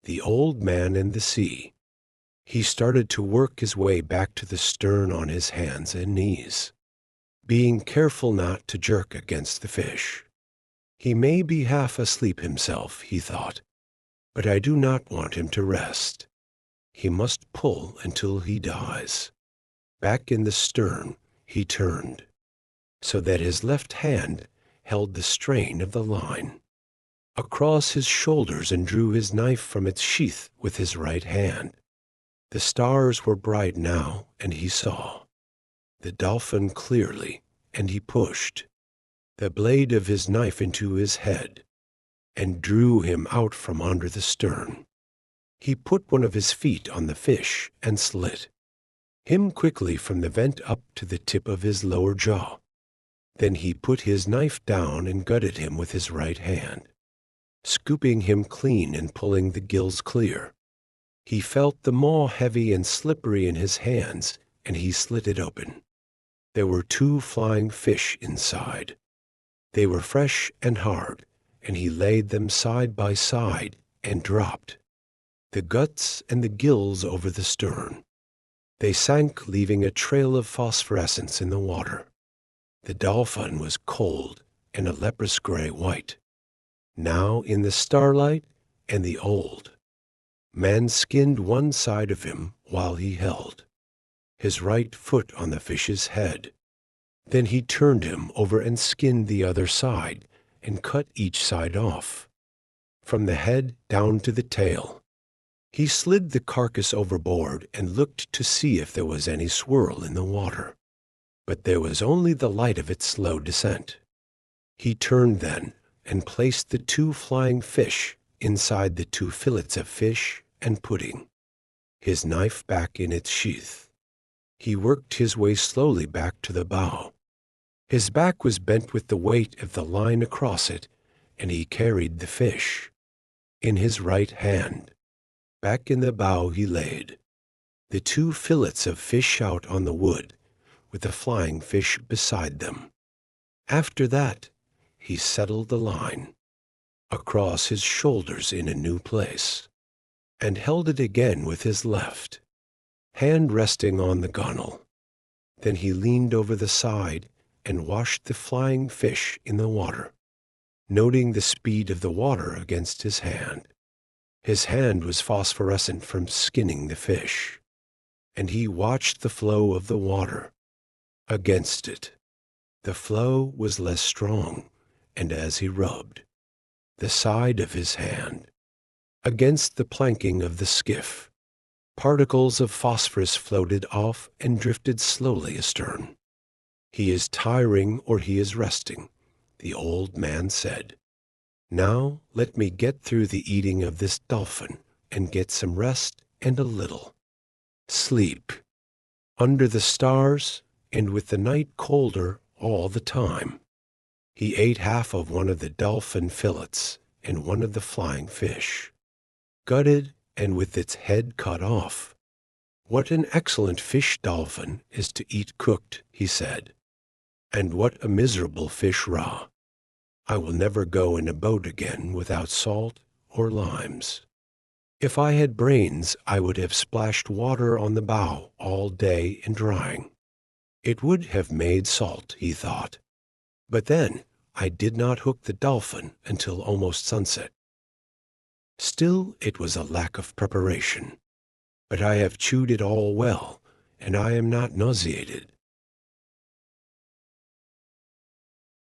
The Old Man and the Sea. He started to work his way back to the stern on his hands and knees, being careful not to jerk against the fish. He may be half asleep himself, he thought, but I do not want him to rest. He must pull until he dies. Back in the stern he turned, so that his left hand held the strain of the line across his shoulders and drew his knife from its sheath with his right hand. The stars were bright now, and he saw the dolphin clearly, and he pushed the blade of his knife into his head and drew him out from under the stern. He put one of his feet on the fish and slit him quickly from the vent up to the tip of his lower jaw. Then he put his knife down and gutted him with his right hand, scooping him clean and pulling the gills clear. He felt the maw heavy and slippery in his hands, and he slit it open. There were 2 flying fish inside. They were fresh and hard, and he laid them side by side and dropped the guts and the gills over the stern. They sank, leaving a trail of phosphorescence in the water. The dolphin was cold and a leprous gray white, now in the starlight, and the Old Man skinned one side of him while he held his right foot on the fish's head. Then he turned him over and skinned the other side and cut each side off, from the head down to the tail. He slid the carcass overboard and looked to see if there was any swirl in the water, but there was only the light of its slow descent. He turned then and placed the 2 flying fish inside the 2 fillets of fish and pudding, his knife back in its sheath. He worked his way slowly back to the bow. His back was bent with the weight of the line across it, and he carried the fish in his right hand. Back in the bow he laid the 2 fillets of fish out on the wood, with the flying fish beside them. After that, he settled the line across his shoulders in a new place, and held it again with his left hand resting on the gunwale. Then he leaned over the side and washed the flying fish in the water, noting the speed of the water against his hand. His hand was phosphorescent from skinning the fish, and he watched the flow of the water against it. The flow was less strong, and as he rubbed the side of his hand against the planking of the skiff, particles of phosphorus floated off and drifted slowly astern. "He is tiring or he is resting," the Old Man said. "Now let me get through the eating of this dolphin and get some rest and a little sleep under the stars and with the night colder all the time." He ate half of one of the dolphin fillets and one of the flying fish, gutted and with its head cut off. "What an excellent fish dolphin is to eat cooked," he said, "and what a miserable fish raw. I will never go in a boat again without salt or limes. If I had brains, I would have splashed water on the bow all day in drying. It would have made salt," he thought. But then I did not hook the dolphin until almost sunset. Still, it was a lack of preparation. But I have chewed it all well, and I am not nauseated.